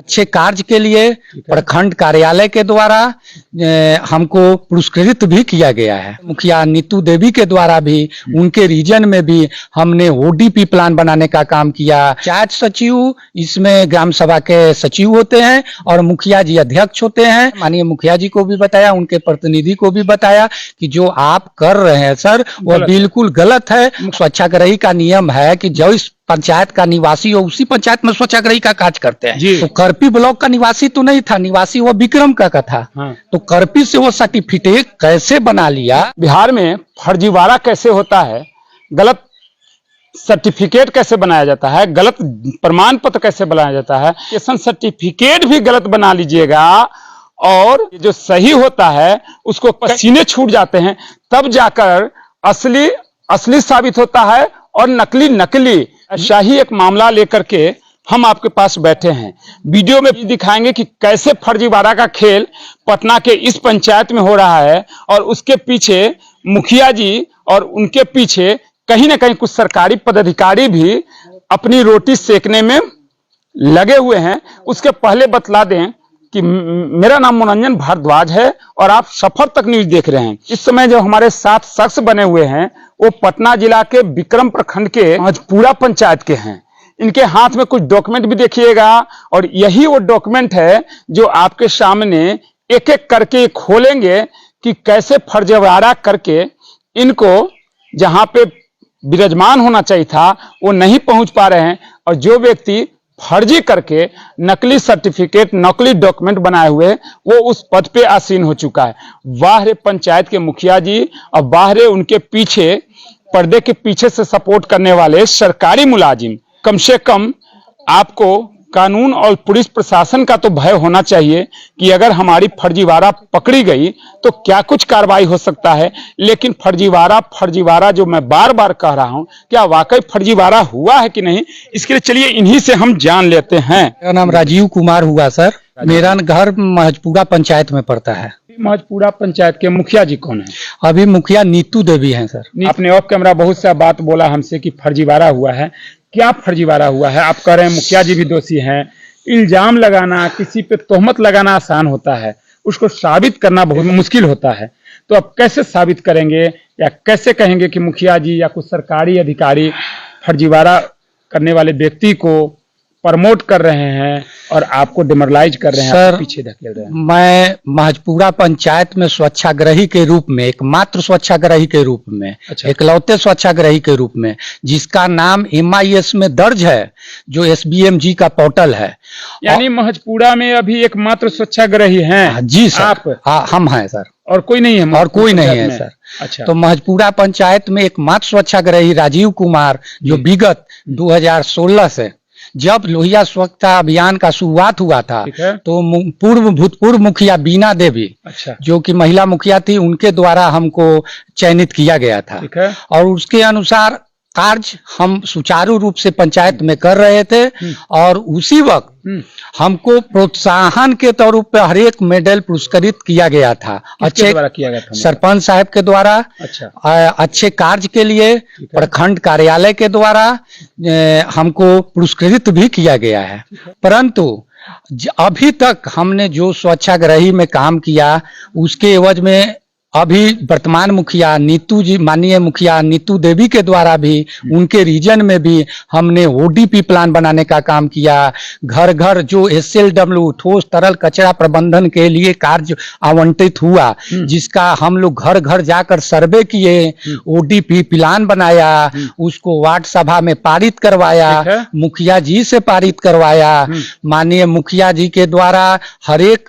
अच्छे कार्य के लिए प्रखंड कार्यालय के द्वारा हमको पुरस्कृत भी किया गया है। मुखिया नीतू देवी के द्वारा भी उनके रीजन में भी हमने ओडीपी प्लान बनाने का काम किया। पंचायत सचिव इसमें ग्राम सभा के सचिव होते हैं और मुखिया जी अध्यक्ष होते हैं। माननीय मुखिया जी को भी बताया, उनके प्रतिनिधि को भी बताया कि जो आप कर रहे हैं सर वो बिल्कुल गलत है। स्वच्छाग्रही का नियम है कि जो इस पंचायत का निवासी हो उसी पंचायत में स्वच्छाग्रही का कार्य करते हैं। तो करपी ब्लॉक का निवासी तो नहीं था, निवासी वो विक्रम का था। तो करपी से वो सर्टिफिकेट कैसे बना लिया? बिहार में फर्जीवाड़ा कैसे होता है, गलत सर्टिफिकेट कैसे बनाया जाता है, गलत प्रमाण पत्र कैसे बनाया जाता है, एजुकेशन सर्टिफिकेट भी गलत बना लीजिएगा और जो सही होता है उसको पसीने छूट जाते हैं, तब जाकर असली साबित होता है और नकली नकली। ऐसा ही एक मामला लेकर के हम आपके पास बैठे हैं। वीडियो में दिखाएंगे कि कैसे फर्जीवाड़ा का खेल पटना के इस पंचायत में हो रहा है और उसके पीछे मुखिया जी और उनके पीछे कहीं ना कहीं कुछ सरकारी पदाधिकारी भी अपनी रोटी सेकने में लगे हुए हैं। उसके पहले बतला दें कि मेरा नाम मनोरंजन भारद्वाज है और आप सफर तक न्यूज देख रहे हैं। इस समय जो हमारे साथ शख्स बने हुए हैं वो पटना जिला के विक्रम प्रखंड के महजपुरा पंचायत के हैं। इनके हाथ में कुछ डॉक्यूमेंट भी देखिएगा और यही वो डॉक्यूमेंट है जो आपके सामने एक एक करके खोलेंगे कि कैसे फर्जीवाड़ा करके इनको जहां पे विराजमान होना चाहिए था वो नहीं पहुंच पा रहे हैं और जो व्यक्ति फर्जी करके नकली सर्टिफिकेट नकली डॉक्यूमेंट बनाए हुए वो उस पद पे आसीन हो चुका है। बाहर पंचायत के मुखिया जी और बाहर उनके पीछे पर्दे के पीछे से सपोर्ट करने वाले सरकारी मुलाजिम। कम से कम आपको कानून और पुलिस प्रशासन का तो भय होना चाहिए कि अगर हमारी फर्जीवाड़ा पकड़ी गई तो क्या कुछ कार्रवाई हो सकता है। लेकिन फर्जीवाड़ा जो मैं बार बार कह रहा हूं, क्या वाकई फर्जीवाड़ा हुआ है कि नहीं, इसके लिए चलिए इन्हीं से हम जान लेते हैं। मेरा नाम राजीव कुमार हुआ सर। मेरा घर महजपुरा पंचायत में पड़ता है। महजपुरा पंचायत के मुखिया जी कौन है? अभी मुखिया नीतू देवी हैं सर। आपने ऑफ कैमरा बहुत सा बात बोला हमसे कि फर्जीवाड़ा हुआ है। क्या फर्जीवाड़ा हुआ है? आप कह रहे हैं मुखिया जी भी दोषी हैं। इल्जाम लगाना, किसी पे तोहमत लगाना आसान होता है, उसको साबित करना बहुत मुश्किल होता है। तो अब कैसे साबित करेंगे या कैसे कहेंगे कि मुखिया जी या कुछ सरकारी अधिकारी फर्जीवाड़ा करने वाले व्यक्ति को प्रमोट कर रहे हैं और आपको डिमोरलाइज कर रहे हैं, सर, पीछे धकेल रहे हैं? मैं महजपुरा पंचायत में स्वच्छाग्रही के रूप में, एकमात्र स्वच्छाग्रही के रूप में, इकलौते स्वच्छाग्रही के रूप में, जिसका नाम MIS में दर्ज है, जो SBMG का पोर्टल है। यानी महजपुरा में अभी एकमात्र स्वच्छाग्रही हैं? जी सर। आप? हम हैं सर। और कोई नहीं है? और कोई नहीं है सर। अच्छा। तो महजपुरा पंचायत में एकमात्र स्वच्छाग्रही राजीव कुमार, जो विगत 2016 से जब लोहिया स्वच्छता अभियान का शुरुआत हुआ था तो भूतपूर्व मुखिया बीना देवी, जो कि महिला मुखिया थी, उनके द्वारा हमको चयनित किया गया था और उसके अनुसार कार्य हम सुचारू रूप से पंचायत में कर रहे थे और उसी वक्त हमको प्रोत्साहन के तौर पर हर एक मेडल पुरस्कृत किया गया था। अच्छे सरपंच साहब के द्वारा अच्छे कार्य के लिए प्रखंड कार्यालय के द्वारा हमको पुरस्कृत भी किया गया है। परंतु अभी तक हमने जो स्वच्छाग्रही में काम किया उसके एवज में अभी वर्तमान मुखिया नीतू जी, माननीय मुखिया नीतू देवी के द्वारा भी उनके रीजन में भी हमने ODP प्लान बनाने का काम किया। घर घर जो SLW ठोस तरल कचरा प्रबंधन के लिए कार्य आवंटित हुआ, जिसका हम लोग घर घर जाकर सर्वे किए, ODP प्लान बनाया, उसको वार्ड सभा में पारित करवाया, मुखिया जी से पारित करवाया। माननीय मुखिया जी के द्वारा हर एक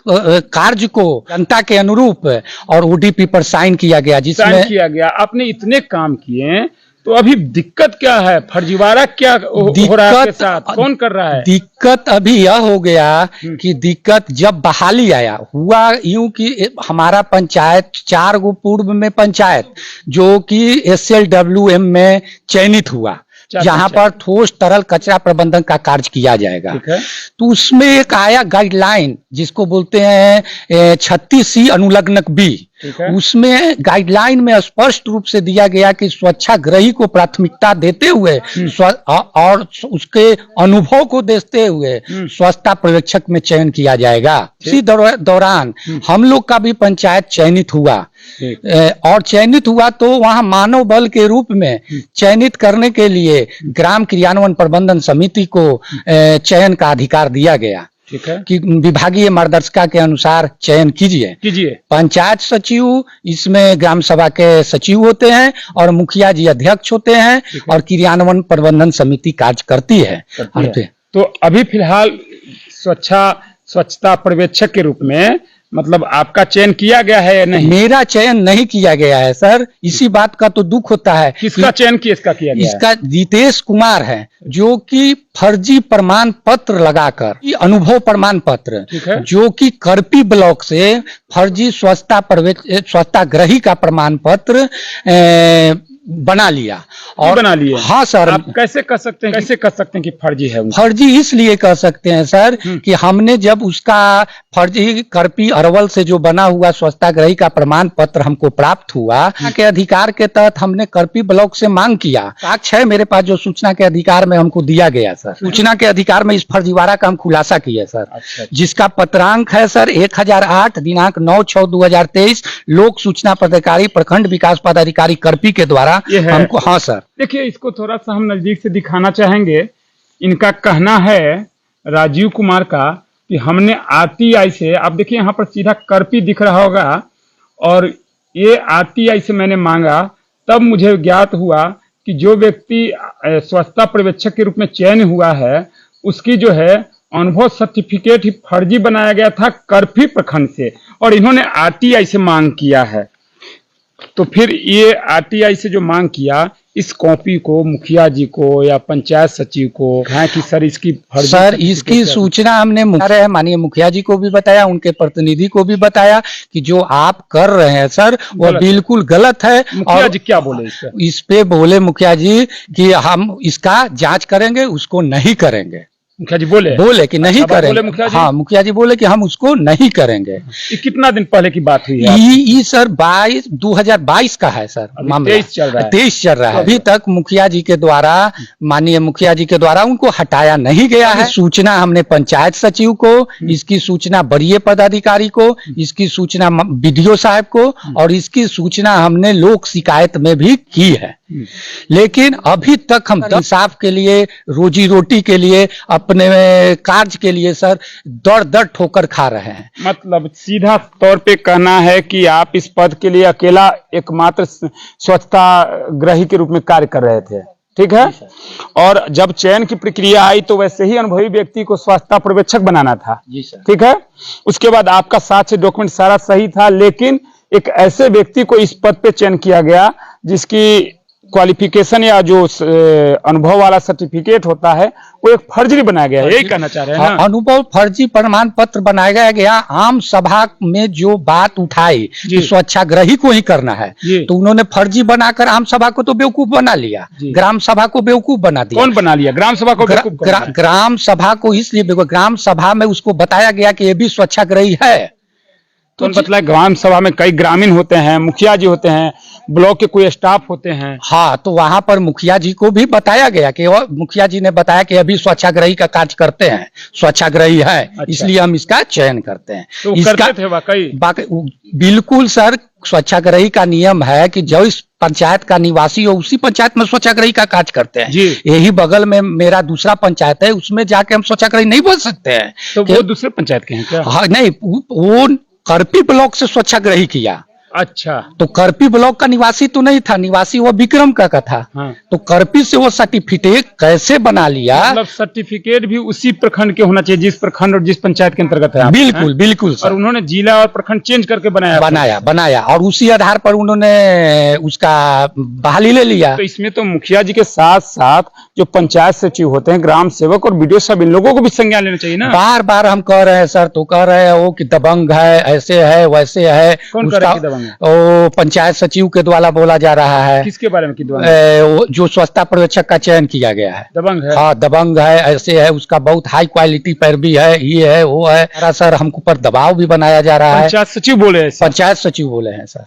कार्य को जनता के अनुरूप और ODP पर साइन किया गया, जिसमें किया गया। आपने इतने काम किए तो अभी दिक्कत क्या है? फर्जीवाड़ा क्या हो रहा है आपके साथ? कौन कर रहा है? दिक्कत अभी यह हो गया कि दिक्कत जब बहाली आया हुआ यूं कि हमारा पंचायत 4 गो पूर्व में पंचायत जो कि SLWM में चयनित हुआ, जहां पर ठोस तरल कचरा प्रबंधन का कार्य किया जाएगा। तो उसमें एक आया गाइडलाइन जिसको बोलते हैं 36C अनुलग्नक बी। उसमें गाइडलाइन में स्पष्ट रूप से दिया गया कि स्वच्छाग्रही को प्राथमिकता देते हुए और उसके अनुभव को देखते हुए स्वच्छता पर्यवेक्षक में चयन किया जाएगा। इसी दौरान हम लोग का भी पंचायत चयनित हुआ और चयनित हुआ तो वहां मानव बल के रूप में चयनित करने के लिए ग्राम क्रियान्वयन प्रबंधन समिति को चयन का अधिकार दिया गया। ठीक है कि विभागीय मार्गदर्शिका के अनुसार चयन कीजिए। पंचायत सचिव इसमें ग्राम सभा के सचिव होते हैं और मुखिया जी अध्यक्ष होते हैं और क्रियान्वयन प्रबंधन समिति कार्य करती है। तो अभी फिलहाल स्वच्छता पर्यवेक्षक के रूप में मतलब आपका चयन किया गया है या नहीं? मेरा चयन नहीं किया गया है सर, इसी बात का तो दुख होता है। किसका चयन किसका किया गया? इसका रितेश कुमार है जो कि फर्जी प्रमाण पत्र लगाकर अनुभव प्रमाण पत्र जो कि करपी ब्लॉक से फर्जी स्वच्छताग्रही का प्रमाण पत्र बना लिया हाँ सर। आप कैसे कर सकते हैं कि फर्जी है? फर्जी इसलिए कह सकते हैं सर कि हमने जब उसका फर्जी करपी अरवल से जो बना हुआ स्वच्छताग्रही का प्रमाण पत्र हमको प्राप्त हुआ के अधिकार के तहत हमने करपी ब्लॉक से मांग किया। साक्ष्य है मेरे पास जो सूचना के अधिकार में हमको दिया गया सर। सूचना के अधिकार में इस फर्जीवाड़ा का हम खुलासा किया सर। अच्छा। जिसका पत्रांक है सर 1008 दिनांक 9/6/2023 लोक सूचना पदाधिकारी प्रखंड विकास पदाधिकारी करपी के द्वारा हमको। हाँ सर देखिए इसको थोड़ा सा हम नजदीक से दिखाना चाहेंगे। इनका कहना है राजीव कुमार का कि हमने आरटीआई से, आप देखिए यहाँ पर सीधा करपी दिख रहा होगा और ये आरटीआई से मैंने मांगा तब मुझे ज्ञात हुआ कि जो व्यक्ति स्वच्छता पर्यवेक्षक के रूप में चयन हुआ है उसकी जो है अनुभव सर्टिफिकेट ही फर्जी बनाया गया था करपी प्रखंड से और इन्होंने आरटीआई से मांग किया है। तो फिर ये आरटीआई से जो मांग किया इस कॉपी को मुखिया जी को या पंचायत सचिव को है कि सर इसकी सूचना हमने माननीय मुखिया जी को भी बताया, उनके प्रतिनिधि को भी बताया कि जो आप कर रहे हैं सर वो बिल्कुल गलत है। मुखिया जी क्या बोले इस पे बोले मुखिया जी कि हम इसका जांच करेंगे, उसको नहीं करेंगे। मुखिया जी बोले कि नहीं करेंगे। हाँ मुखिया जी बोले कि हम उसको नहीं करेंगे। ये कितना दिन पहले की बात हुई है? ये सर 2022 का है सर मामला। 23 चल रहा है। अभी तक मुखिया जी के द्वारा, माननीय मुखिया जी के द्वारा उनको हटाया नहीं गया है। सूचना हमने पंचायत सचिव को, इसकी सूचना वरीय पदाधिकारी को, इसकी सूचना बीडीओ साहब को और इसकी सूचना हमने लोक शिकायत में भी की है। लेकिन अभी तक हम इंसाफ के लिए, रोजी रोटी के लिए, अपने कार्य के लिए सर दर ठोकर खा रहे हैं। मतलब सीधा तौर पे कहना है कि आप इस पद के लिए अकेला एकमात्र स्वच्छता ग्रही के रूप में कार्य कर रहे थे, ठीक है? और जब चयन की प्रक्रिया आई तो वैसे ही अनुभवी व्यक्ति को स्वच्छता पर्यवेक्षक बनाना था, ठीक है? उसके बाद आपका साक्ष्य डॉक्यूमेंट सारा सही था, लेकिन एक ऐसे व्यक्ति को इस पद पे चयन किया गया जिसकी क्वालिफिकेशन या जो अनुभव वाला सर्टिफिकेट होता है वो एक फर्जी बनाया गया है। यही कहना चाह रहे हैं ना? अनुभव फर्जी प्रमाण पत्र बनाया गया। आम सभा में जो बात उठाई कि स्वच्छाग्रही को ही करना है तो उन्होंने फर्जी बनाकर आम सभा को तो बेवकूफ बना लिया, ग्राम सभा को बेवकूफ बना दिया। कौन बना लिया? ग्राम सभा को ग्राम सभा को इसलिए, ग्राम सभा में उसको बताया गया कि ये भी स्वच्छाग्रही है। तो मतलब ग्राम सभा में कई ग्रामीण होते हैं, मुखिया जी होते हैं, ब्लॉक के कोई स्टाफ होते हैं। हाँ तो वहां पर मुखिया जी को भी बताया गया कि मुखिया जी ने बताया कि अभी स्वच्छाग्रही का कार्य करते हैं, स्वच्छाग्रही है। अच्छा। इसलिए हम इसका चयन करते हैं। तो करते थे वाकई? बिल्कुल सर, स्वच्छाग्रही का नियम है कि जो इस पंचायत का निवासी हो उसी पंचायत में स्वच्छाग्रही का कार्य करते हैं। यही बगल में मेरा दूसरा पंचायत है, उसमें जाके हम स्वच्छाग्रही नहीं बोल सकते हैं। तो वो दूसरे पंचायत के हैं क्या? हाँ नहीं, वो करपी ब्लॉक से स्वच्छाग्रही किया। अच्छा। तो करपी ब्लॉक का निवासी तो नहीं था, निवासी वो विक्रम का था। हाँ। तो करपी से वो सर्टिफिकेट कैसे बना लिया? मतलब सर्टिफिकेट भी उसी प्रखंड के होना चाहिए जिस प्रखंड और जिस पंचायत के अंतर्गत है। बिल्कुल बिल्कुल। और उन्होंने जिला और प्रखंड चेंज करके बनाया और उसी आधार पर उन्होंने उसका बहाली ले लिया। तो इसमें तो मुखिया जी के साथ साथ जो पंचायत सचिव होते हैं, ग्राम सेवक और बीडीओ साहब, इन लोगों को भी संज्ञान लेना चाहिए ना। बार बार हम कह रहे हैं सर, तो कह रहे हैं वो कि दबंग है, ऐसे है वैसे है। कौन कह रहा है? दबंग है? वो पंचायत सचिव के द्वारा बोला जा रहा है। किसके बारे में? दबंग है? वो जो स्वच्छता पर्यवेक्षक का चयन किया गया है। दबंग है? हाँ दबंग है, ऐसे है, उसका बहुत हाई क्वालिटी पैरवी है, ये है वो है। सर हमको पर दबाव भी बनाया जा रहा है। पंचायत सचिव बोले हैं? पंचायत सचिव बोले हैं सर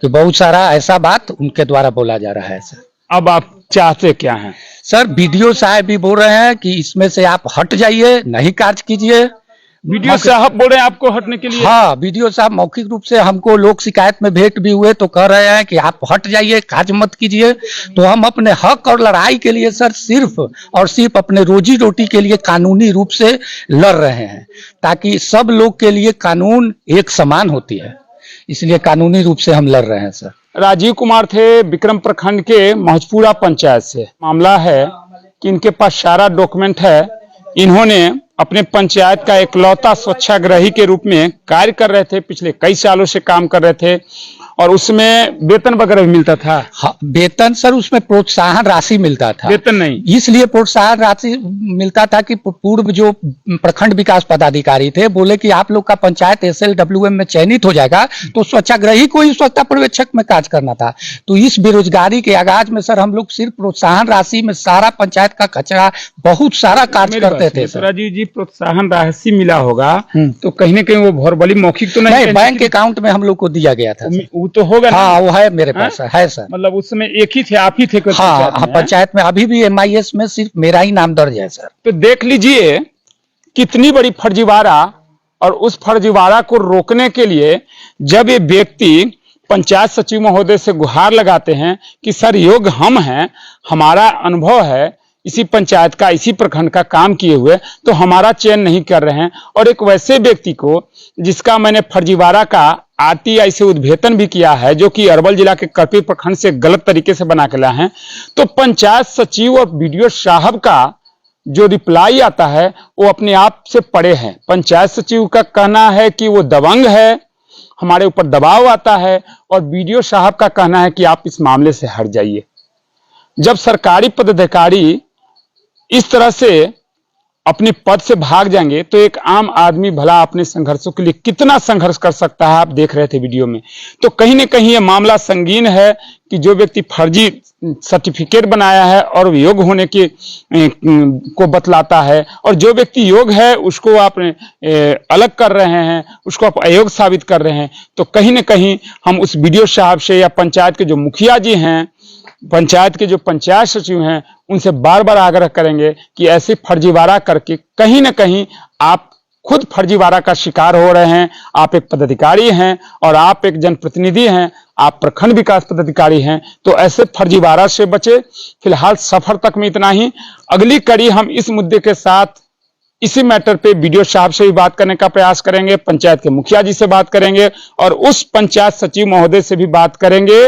कि बहुत सारा ऐसा बात उनके द्वारा बोला जा रहा है सर। अब आप चाहते क्या हैं? सर बीडीओ साहब भी बोल रहे हैं कि इसमें से आप हट जाइए, नहीं कार्य कीजिए। वीडियो साहब बोल रहे हैं आपको हटने के लिए? हाँ बीडीओ साहब मौखिक रूप से हमको लोक शिकायत में भेंट भी हुए तो कह रहे हैं कि आप हट जाइए, कार्य मत कीजिए। तो हम अपने हक और लड़ाई के लिए सर सिर्फ और सिर्फ अपने रोजी रोटी के लिए कानूनी रूप से लड़ रहे हैं, ताकि सब लोग के लिए कानून एक समान होती है, इसलिए कानूनी रूप से हम लड़ रहे हैं सर। राजीव कुमार थे विक्रम प्रखंड के महजपुरा पंचायत से। मामला है कि इनके पास सारा डॉक्यूमेंट है। इन्होंने अपने पंचायत का इकलौता स्वच्छाग्रही के रूप में कार्य कर रहे थे, पिछले कई सालों से काम कर रहे थे और उसमें वेतन वगैरह भी मिलता था। हाँ, वेतन सर उसमें प्रोत्साहन राशि मिलता था। वेतन नहीं, इसलिए प्रोत्साहन राशि मिलता था कि पूर्व जो प्रखंड विकास पदाधिकारी थे बोले कि आप लोग का पंचायत SLWM में चयनित हो जाएगा तो स्वच्छाग्रही को ही स्वच्छता पर्यवेक्षक में कार्य करना था। तो इस बेरोजगारी के आगाज में सर हम लोग सिर्फ प्रोत्साहन राशि में सारा पंचायत का कचरा बहुत सारा कार्य करते थे सर। राजीव जी प्रोत्साहन राशि मिला होगा तो कहीं ना कहीं वो भौरबली मौखिक तो नहीं, बैंक अकाउंट में हम लोग को दिया गया था। तो होगा। हाँ वो है मेरे पास है सर। मतलब उस समय एक ही थे, आप ही थे? हाँ पंचायत में अभी भी MIS में सिर्फ मेरा ही नाम दर्ज है सर। तो देख लीजिए कितनी बड़ी फर्जीवाड़ा, और उस फर्जीवाड़ा को रोकने के लिए जब ये व्यक्ति पंचायत सचिव महोदय से गुहार लगाते हैं कि सर योग्य हम हैं, हमारा अनुभव है इसी पंचायत का, इसी प्रखंड का काम किए हुए, तो हमारा चयन नहीं कर रहे हैं। और एक वैसे व्यक्ति को जिसका मैंने फर्जीवाड़ा का RTI से उद्भेदन भी किया है, जो कि अरवल जिला के करपी प्रखंड से गलत तरीके से बना के लाए हैं, तो पंचायत सचिव और BDO साहब का जो रिप्लाई आता है वो अपने आप से पड़े हैं। पंचायत सचिव का कहना है कि वो दबंग है, हमारे ऊपर दबाव आता है, और BDO साहब का कहना है कि आप इस मामले से हट जाइए। जब सरकारी पदाधिकारी इस तरह से अपने पद से भाग जाएंगे तो एक आम आदमी भला अपने संघर्षों के लिए कितना संघर्ष कर सकता है, आप देख रहे थे वीडियो में। तो कहीं ना कहीं ये मामला संगीन है कि जो व्यक्ति फर्जी सर्टिफिकेट बनाया है और योग्य होने के को बतलाता है, और जो व्यक्ति योग्य है उसको आप अलग कर रहे हैं, उसको आप अयोग्य साबित कर रहे हैं। तो कहीं ना कहीं हम उस BDO साहब से या पंचायत के जो मुखिया जी हैं, पंचायत के जो पंचायत सचिव हैं, उनसे बार बार आग्रह करेंगे कि ऐसे फर्जीवाड़ा करके कहीं ना कहीं आप खुद फर्जीवाड़ा का शिकार हो रहे हैं। आप एक पदाधिकारी हैं और आप एक जनप्रतिनिधि हैं, आप प्रखंड विकास पदाधिकारी हैं, तो ऐसे फर्जीवाड़ा से बचे। फिलहाल सफर तक में इतना ही। अगली कड़ी हम इस मुद्दे के साथ इसी मैटर पे BDO साहब से भी बात करने का प्रयास करेंगे, पंचायत के मुखिया जी से बात करेंगे और उस पंचायत सचिव महोदय से भी बात करेंगे